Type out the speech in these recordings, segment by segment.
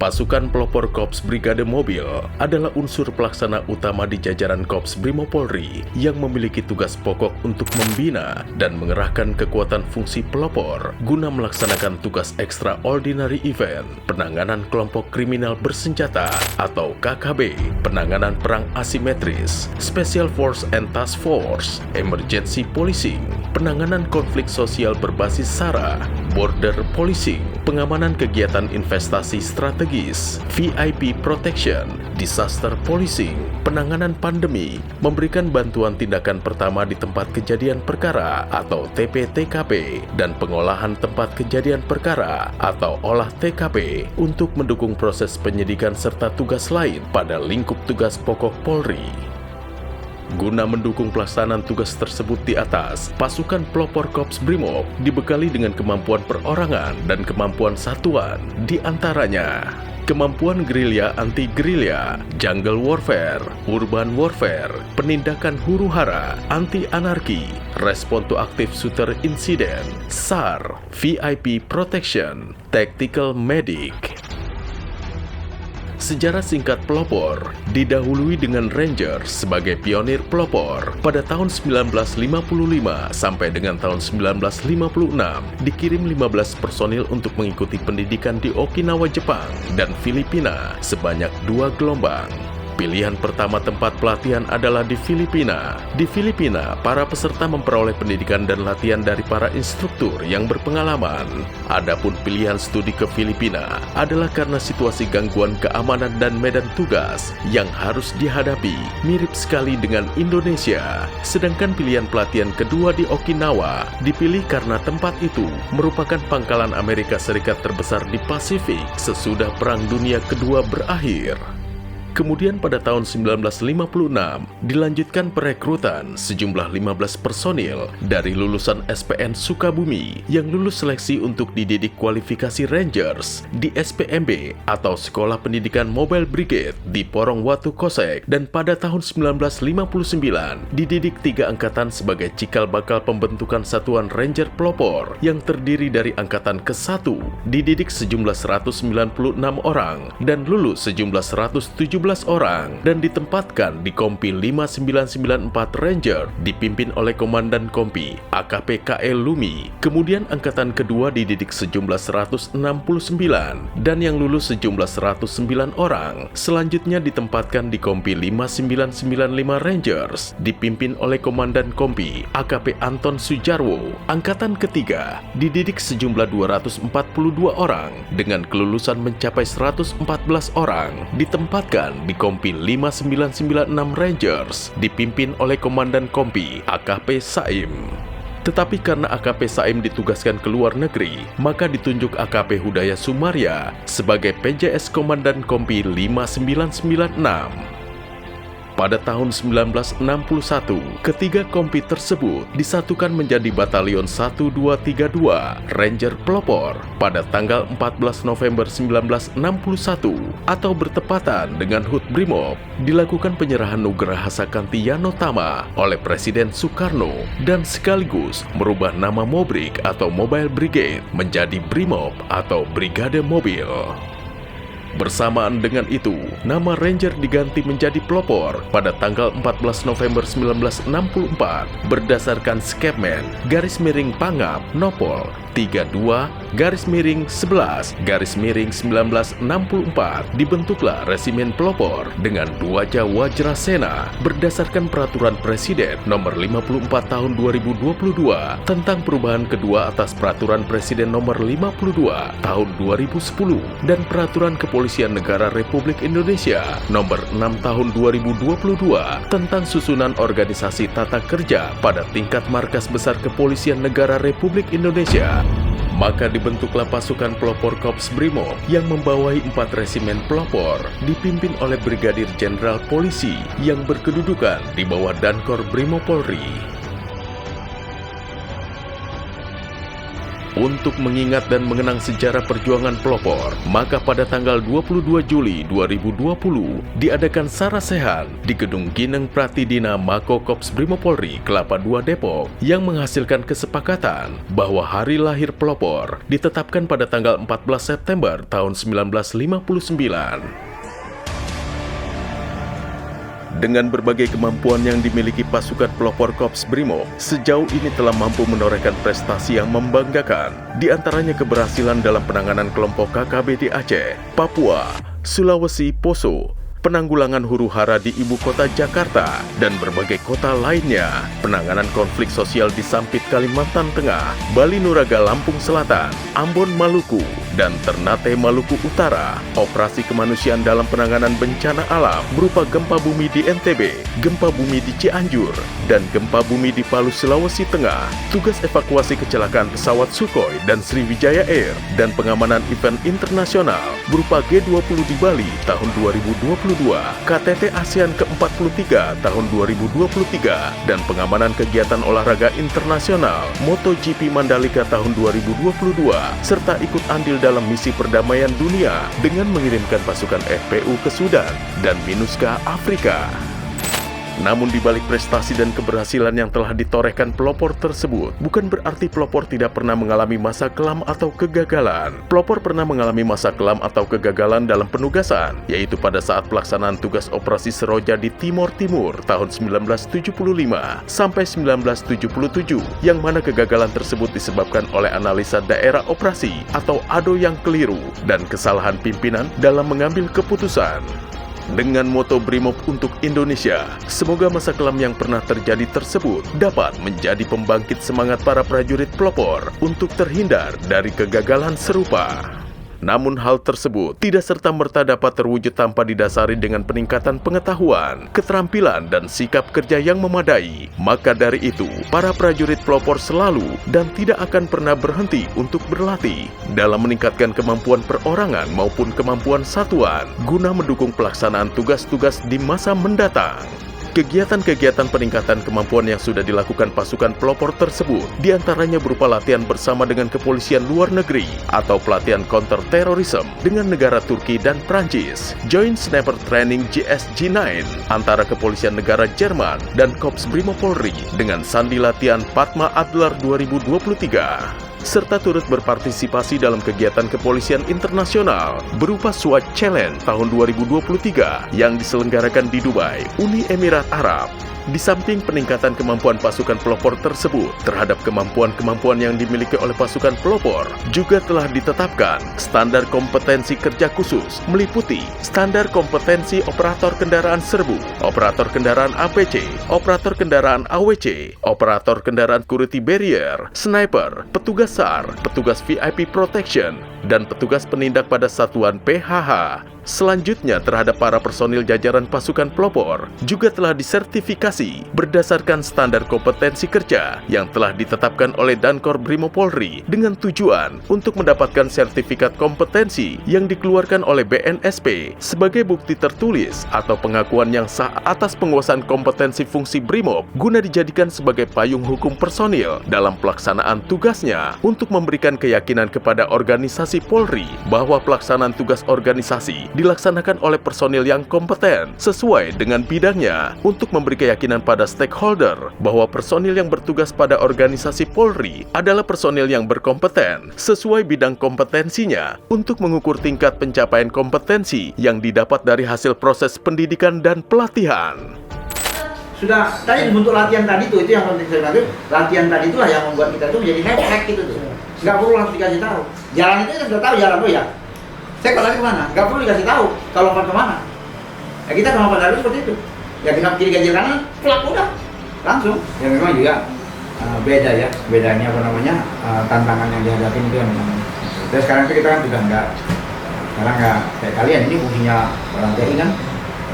Pasukan pelopor Korps Brigade Mobil adalah unsur pelaksana utama di jajaran Korps Brimob Polri yang memiliki tugas pokok untuk membina dan mengerahkan kekuatan fungsi pelopor guna melaksanakan tugas extraordinary event, penanganan kelompok kriminal bersenjata atau KKB, penanganan perang asimetris, Special Force and Task Force, emergency policing, penanganan konflik sosial berbasis SARA, border policing, pengamanan kegiatan investasi strategis, VIP protection, disaster policing, penanganan pandemi, memberikan bantuan tindakan pertama di tempat kejadian perkara atau TP/TKP, dan pengolahan tempat kejadian perkara atau olah TKP untuk mendukung proses penyidikan serta tugas lain pada lingkup tugas pokok Polri. Guna mendukung pelaksanaan tugas tersebut di atas, pasukan pelopor Korps Brimob dibekali dengan kemampuan perorangan dan kemampuan satuan, di antaranya kemampuan gerilya anti-gerilya, jungle warfare, urban warfare, penindakan huru-hara, anti-anarki, respon to active shooter incident, SAR, VIP protection, tactical medic. Sejarah singkat pelopor didahului dengan Ranger sebagai pionir pelopor. Pada tahun 1955 sampai dengan tahun 1956 dikirim 15 personil untuk mengikuti pendidikan di Okinawa, Jepang dan Filipina sebanyak 2 gelombang. Pilihan pertama tempat pelatihan adalah di Filipina. Di Filipina, para peserta memperoleh pendidikan dan latihan dari para instruktur yang berpengalaman. Adapun pilihan studi ke Filipina adalah karena situasi gangguan keamanan dan medan tugas yang harus dihadapi mirip sekali dengan Indonesia. Sedangkan pilihan pelatihan kedua di Okinawa dipilih karena tempat itu merupakan pangkalan Amerika Serikat terbesar di Pasifik sesudah Perang Dunia Kedua berakhir. Kemudian pada tahun 1956 dilanjutkan perekrutan sejumlah 15 personil dari lulusan SPN Sukabumi yang lulus seleksi untuk dididik kualifikasi Rangers di SPMB atau Sekolah Pendidikan Mobile Brigade di Porong Watu Kosek, dan pada tahun 1959 dididik 3 angkatan sebagai cikal bakal pembentukan Satuan Ranger Pelopor yang terdiri dari angkatan ke-1 dididik sejumlah 196 orang dan lulus sejumlah 117 orang dan ditempatkan di Kompi 5994 Ranger dipimpin oleh Komandan Kompi AKP KL Lumi. Kemudian angkatan kedua dididik sejumlah 169 dan yang lulus sejumlah 109 orang. Selanjutnya ditempatkan di Kompi 5995 Rangers dipimpin oleh Komandan Kompi AKP Anton Sujarwo. Angkatan ketiga dididik sejumlah 242 orang dengan kelulusan mencapai 114 orang, ditempatkan di Kompi 5996 Rangers dipimpin oleh Komandan Kompi AKP Saim. Tetapi karena AKP Saim ditugaskan ke luar negeri, maka ditunjuk AKP Hudaya Sumaria sebagai PJS Komandan Kompi 5996. Pada tahun 1961, ketiga kompi tersebut disatukan menjadi Batalion 1232 Ranger Pelopor pada tanggal 14 November 1961 atau bertepatan dengan HUT Brimob dilakukan penyerahan Nugraha Sakanti Yanotama oleh Presiden Soekarno dan sekaligus merubah nama Mobrig atau Mobile Brigade menjadi Brimob atau Brigade Mobil. Bersamaan dengan itu, nama Ranger diganti menjadi Pelopor pada tanggal 14 November 1964 berdasarkan Skepmen _Pangap Nopol 32-11-1964 dibentuklah Resimen Pelopor dengan 2 Wajah Wajrasena berdasarkan Peraturan Presiden Nomor 54 Tahun 2022 tentang perubahan kedua atas Peraturan Presiden Nomor 52 Tahun 2010 dan Peraturan Kepolisian Negara Republik Indonesia Nomor 6 Tahun 2022 tentang susunan organisasi tata kerja pada tingkat Markas Besar Kepolisian Negara Republik Indonesia. Maka dibentuklah pasukan pelopor Korps Brimob yang membawahi 4 resimen pelopor dipimpin oleh Brigadir Jenderal Polisi yang berkedudukan di bawah Dankor Brimob Polri. Untuk mengingat dan mengenang sejarah perjuangan pelopor, maka pada tanggal 22 Juli 2020 diadakan sarasehan di Gedung Gineng Pratidina Mako Kops Brimob Polri Kelapa II Depok yang menghasilkan kesepakatan bahwa hari lahir pelopor ditetapkan pada tanggal 14 September tahun 1959. Dengan berbagai kemampuan yang dimiliki pasukan pelopor Kops Brimob, sejauh ini telah mampu menorehkan prestasi yang membanggakan, di antaranya keberhasilan dalam penanganan kelompok KKB di Aceh, Papua, Sulawesi, Poso, penanggulangan huru-hara di ibu kota Jakarta, dan berbagai kota lainnya, penanganan konflik sosial di Sampit Kalimantan Tengah, Bali Nuraga Lampung Selatan, Ambon Maluku, dan Ternate Maluku Utara, operasi kemanusiaan dalam penanganan bencana alam berupa gempa bumi di NTB, gempa bumi di Cianjur, dan gempa bumi di Palu Sulawesi Tengah, tugas evakuasi kecelakaan pesawat Sukhoi dan Sriwijaya Air, dan pengamanan event internasional berupa G20 di Bali tahun 2022, KTT ASEAN ke-43 tahun 2023, dan pengamanan kegiatan olahraga internasional MotoGP Mandalika tahun 2022, serta ikut andil dalam misi perdamaian dunia dengan mengirimkan pasukan FPU ke Sudan dan MINUSCA Afrika. Namun di balik prestasi dan keberhasilan yang telah ditorehkan pelopor tersebut, bukan berarti pelopor tidak pernah mengalami masa kelam atau kegagalan. Pelopor pernah mengalami masa kelam atau kegagalan dalam penugasan, yaitu pada saat pelaksanaan tugas operasi Seroja di Timor Timur tahun 1975 sampai 1977, yang mana kegagalan tersebut disebabkan oleh analisa daerah operasi atau ADO yang keliru dan kesalahan pimpinan dalam mengambil keputusan. Dengan moto Brimob untuk Indonesia, semoga masa kelam yang pernah terjadi tersebut dapat menjadi pembangkit semangat para prajurit pelopor untuk terhindar dari kegagalan serupa. Namun hal tersebut tidak serta-merta dapat terwujud tanpa didasari dengan peningkatan pengetahuan, keterampilan, dan sikap kerja yang memadai. Maka dari itu, para prajurit pelopor selalu dan tidak akan pernah berhenti untuk berlatih dalam meningkatkan kemampuan perorangan maupun kemampuan satuan guna mendukung pelaksanaan tugas-tugas di masa mendatang. Kegiatan-kegiatan peningkatan kemampuan yang sudah dilakukan pasukan pelopor tersebut diantaranya berupa latihan bersama dengan kepolisian luar negeri atau pelatihan counter-terrorism dengan negara Turki dan Prancis, Joint Sniper Training JSG9 antara kepolisian negara Jerman dan Kops Brimob Polri dengan sandi latihan Padma Adler 2023. Serta turut berpartisipasi dalam kegiatan kepolisian internasional berupa SWAT Challenge tahun 2023 yang diselenggarakan di Dubai, Uni Emirat Arab. Di samping peningkatan kemampuan pasukan pelopor tersebut terhadap kemampuan-kemampuan yang dimiliki oleh pasukan pelopor, juga telah ditetapkan standar kompetensi kerja khusus meliputi standar kompetensi operator kendaraan serbu, operator kendaraan APC, operator kendaraan AWC, operator kendaraan security barrier, sniper, petugas SAR, petugas VIP protection, dan petugas penindak pada satuan PHH. Selanjutnya terhadap para personil jajaran pasukan pelopor juga telah disertifikasi berdasarkan standar kompetensi kerja yang telah ditetapkan oleh Dankor Brimob Polri dengan tujuan untuk mendapatkan sertifikat kompetensi yang dikeluarkan oleh BNSP sebagai bukti tertulis atau pengakuan yang sah atas penguasaan kompetensi fungsi Brimob guna dijadikan sebagai payung hukum personil dalam pelaksanaan tugasnya untuk memberikan keyakinan kepada organisasi Polri bahwa pelaksanaan tugas organisasi dilaksanakan oleh personil yang kompeten sesuai dengan bidangnya untuk memberi keyakinan pada stakeholder bahwa personil yang bertugas pada organisasi Polri adalah personil yang berkompeten sesuai bidang kompetensinya untuk mengukur tingkat pencapaian kompetensi yang didapat dari hasil proses pendidikan dan pelatihan. Sudah tadi bentuk latihan tadi itu yang penting saya bilang, latihan tadi itulah yang membuat kita itu menjadi hack gitu tuh. Nggak perlu langsung dikasih tahu. Jalan itu kita sudah tahu jalan tuh ya. Saya kalau lari kemana? Nggak perlu dikasih tahu kalau lompat kemana. Ya kita kalau lompat lari seperti itu. Ya kita kiri ganjil kanan, plak udah langsung. Ya memang juga beda ya, bedanya apa namanya tantangan yang dihadapi itu yang memang. Dan sekarang itu kita kan sudah nggak kayak kalian ini fungsinya orang TNI kan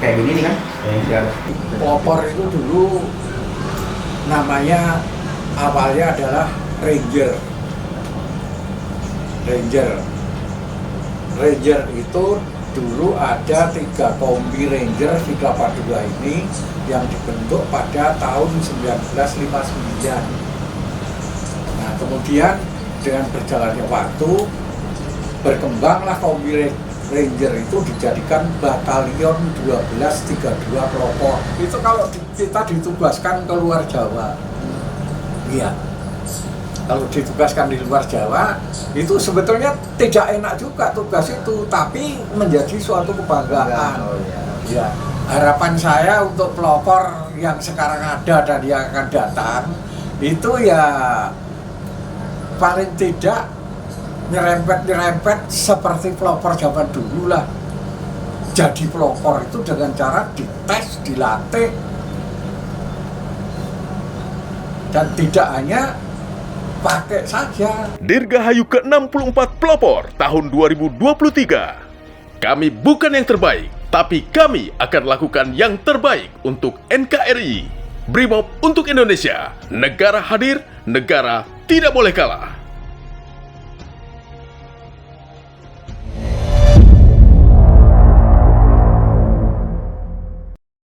kayak gini nih kan. Ya. Pelopor itu dulu namanya awalnya adalah Ranger. Ranger itu dulu ada 3 kombi Ranger si Kelapa II ini yang dibentuk pada tahun 1959. Nah kemudian dengan berjalannya waktu berkembanglah Kombi Ranger itu dijadikan batalion 1232 pelopor. Itu kalau kita ditugaskan ke luar Jawa. Iya. Kalau ditugaskan di luar Jawa, itu sebetulnya tidak enak juga tugas itu, tapi menjadi suatu kebanggaan. Ya, harapan saya untuk pelopor yang sekarang ada dan yang akan datang, itu ya paling tidak nyerempet-nyerempet seperti pelopor zaman dulu lah. Jadi pelopor itu dengan cara dites, dilatih, dan tidak hanya pakai saja. Dirgahayu ke-64 pelopor tahun 2023. Kami bukan yang terbaik, tapi kami akan lakukan yang terbaik untuk NKRI. Brimob untuk Indonesia. Negara hadir, negara tidak boleh kalah.